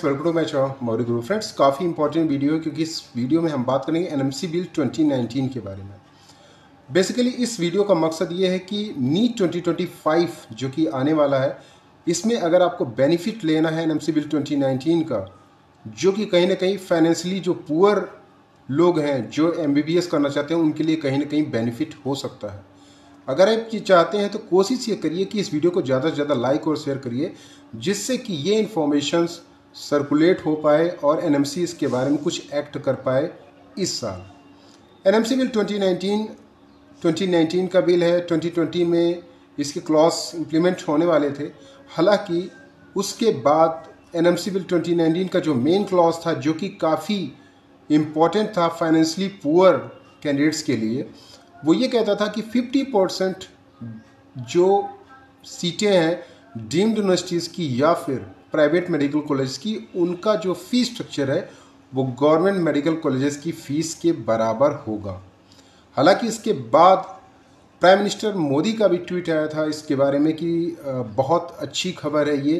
Welcome to my channel Maurya Guru. Friends, काफ़ी important video है क्योंकि इस वीडियो में हम बात करेंगे एनएमसी बिल 2019 के बारे में। बेसिकली इस वीडियो का मकसद ये है कि नीट 2025 जो कि आने वाला है, इसमें अगर आपको बेनिफिट लेना है एनएमसी बिल 2019 का, जो कि कहीं ना कहीं फाइनेंशियली जो पुअर लोग हैं जो एमबीबीएस करना चाहते हैं उनके लिए कहीं ना कहीं बेनिफिट हो सकता है। अगर आप ये चाहते हैं तो कोशिश ये करिए कि इस वीडियो को ज़्यादा से ज़्यादा लाइक और शेयर करिए, जिससे कि ये इन्फॉर्मेशंस सर्कुलेट हो पाए और एनएमसी इसके बारे में कुछ एक्ट कर पाए इस साल। एनएमसी बिल 2019 का बिल है। 2020 में इसके क्लॉज इम्प्लीमेंट होने वाले थे। हालांकि उसके बाद एनएमसी बिल 2019 का जो मेन क्लॉज था, जो कि काफ़ी इम्पॉर्टेंट था फाइनेंशियली पुअर कैंडिडेट्स के लिए, वो ये कहता था कि 50% जो सीटें हैं डीम्ड यूनिवर्सिटीज़ की या फिर प्राइवेट मेडिकल कॉलेज की, उनका जो फीस स्ट्रक्चर है वो गवर्नमेंट मेडिकल कॉलेजेस की फ़ीस के बराबर होगा। हालांकि इसके बाद प्राइम मिनिस्टर मोदी का भी ट्वीट आया था इसके बारे में कि बहुत अच्छी खबर है ये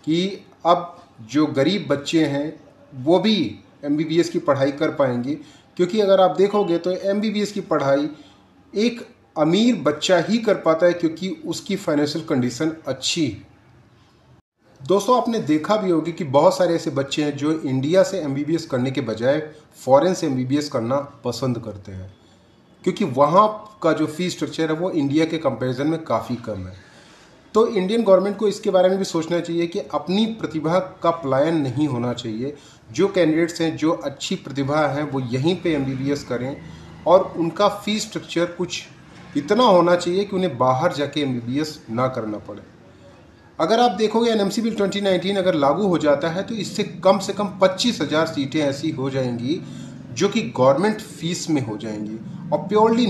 कि अब जो गरीब बच्चे हैं वो भी एमबीबीएस की पढ़ाई कर पाएंगे, क्योंकि अगर आप देखोगे तो एमबीबीएस की पढ़ाई एक अमीर बच्चा ही कर पाता है क्योंकि उसकी फाइनेंशियल कंडीशन अच्छी है। दोस्तों, आपने देखा भी होगा कि बहुत सारे ऐसे बच्चे हैं जो इंडिया से एमबीबीएस करने के बजाय फॉरेन से एमबीबीएस करना पसंद करते हैं, क्योंकि वहाँ का जो फीस स्ट्रक्चर है वो इंडिया के कंपैरिजन में काफ़ी कम है। तो इंडियन गवर्नमेंट को इसके बारे में भी सोचना चाहिए कि अपनी प्रतिभा का पलायन नहीं होना चाहिए। जो कैंडिडेट्स हैं जो अच्छी प्रतिभा है वो यहीं पे एमबीबीएस करें, और उनका फीस स्ट्रक्चर कुछ इतना होना चाहिए कि उन्हें बाहर जाके एमबीबीएस ना करना पड़े। अगर आप देखोगे एनएमसी बिल 2019 अगर लागू हो जाता है तो इससे कम 25,000 सीटें ऐसी हो जाएंगी जो कि गवर्नमेंट फीस में हो जाएंगी, और प्योरली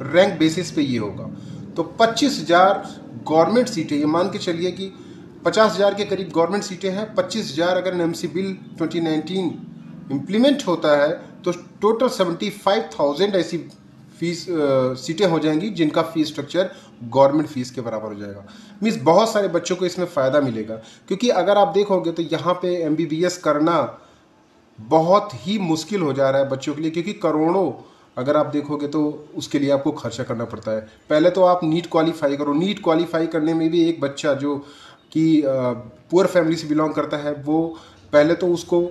रैंक बेसिस पे ये होगा। तो 25,000 गवर्नमेंट सीटें, ये मान के चलिए कि 50,000 के करीब गवर्नमेंट सीटें हैं। 25,000 अगर एनएमसी बिल 2019 इम्प्लीमेंट होता है तो टोटल 75,000 ऐसी फीस सीटें हो जाएंगी जिनका फीस स्ट्रक्चर गवर्नमेंट फीस के बराबर हो जाएगा। मीन्स बहुत सारे बच्चों को इसमें फ़ायदा मिलेगा, क्योंकि अगर आप देखोगे तो यहाँ पे एमबीबीएस करना बहुत ही मुश्किल हो जा रहा है बच्चों के लिए, क्योंकि करोड़ों अगर आप देखोगे तो उसके लिए आपको खर्चा करना पड़ता है। पहले तो आप नीट क्वालिफाई करो। नीट क्वालिफाई करने में भी एक बच्चा जो कि पुअर फैमिली से बिलोंग करता है, वो पहले तो उसको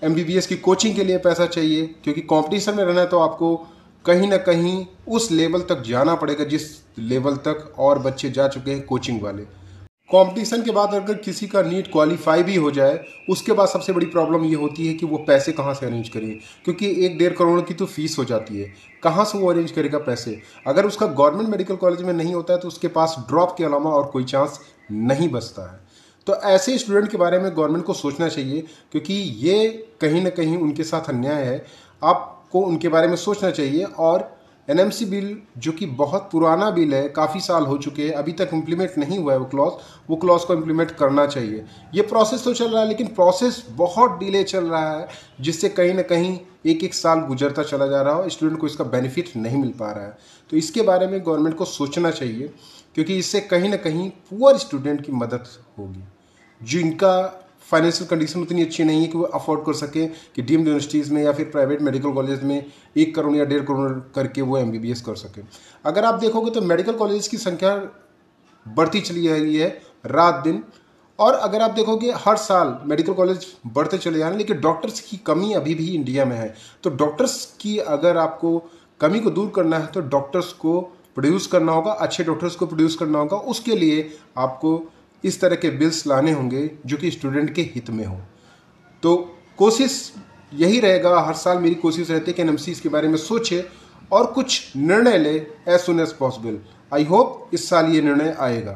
एमबीबीएस की कोचिंग के लिए पैसा चाहिए, क्योंकि कंपटीशन में रहना है तो आपको कहीं ना कहीं उस लेवल तक जाना पड़ेगा जिस लेवल तक और बच्चे जा चुके हैं कोचिंग वाले। कंपटीशन के बाद अगर किसी का नीट क्वालिफाई भी हो जाए, उसके बाद सबसे बड़ी प्रॉब्लम ये होती है कि वो पैसे कहाँ से अरेंज करें, क्योंकि 1-1.5 करोड़ की तो फीस हो जाती है। कहाँ से वो अरेंज करेगा पैसे? अगर उसका गवर्नमेंट मेडिकल कॉलेज में नहीं होता है तो उसके पास ड्रॉप के अलावा और कोई चांस नहीं बचता है। तो ऐसे स्टूडेंट के बारे में गवर्नमेंट को सोचना चाहिए, क्योंकि ये कहीं ना कहीं उनके साथ अन्याय है। आपको उनके बारे में सोचना चाहिए। और एनएमसी बिल जो कि बहुत पुराना बिल है, काफ़ी साल हो चुके हैं, अभी तक इम्प्लीमेंट नहीं हुआ है वो क्लॉज को इम्प्लीमेंट करना चाहिए। ये प्रोसेस तो चल रहा है, लेकिन प्रोसेस बहुत डिले चल रहा है, जिससे कहीं ना कहीं एक साल गुजरता चला जा रहा है, स्टूडेंट को इसका बेनिफिट नहीं मिल पा रहा है। तो इसके बारे में गवर्नमेंट को सोचना चाहिए, क्योंकि इससे कहीं ना कहीं पुअर स्टूडेंट की मदद होगी, जिनका फाइनेंशियल कंडीशन उतनी अच्छी नहीं है कि वो अफोर्ड कर सके कि डीम्ड यूनिवर्सिटीज़ में या फिर प्राइवेट मेडिकल कॉलेज में 1 करोड़ या 1.5 करोड़ करके वो एमबीबीएस कर सके। अगर आप देखोगे तो मेडिकल कॉलेज की संख्या बढ़ती चली जा रही है रात दिन, और अगर आप देखोगे हर साल मेडिकल कॉलेज बढ़ते चले जा रहे हैं, लेकिन डॉक्टर्स की कमी अभी भी इंडिया में है। तो डॉक्टर्स की अगर आपको कमी को दूर करना है तो डॉक्टर्स को प्रोड्यूस करना होगा, अच्छे डॉक्टर्स को प्रोड्यूस करना होगा। उसके लिए आपको इस तरह के बिल्स लाने होंगे जो कि स्टूडेंट के हित में हो। तो कोशिश यही रहेगा, हर साल मेरी कोशिश रहती है कि एनएमसी इसके बारे में सोचे और कुछ निर्णय ले as soon as possible. I hope इस साल ये निर्णय आएगा।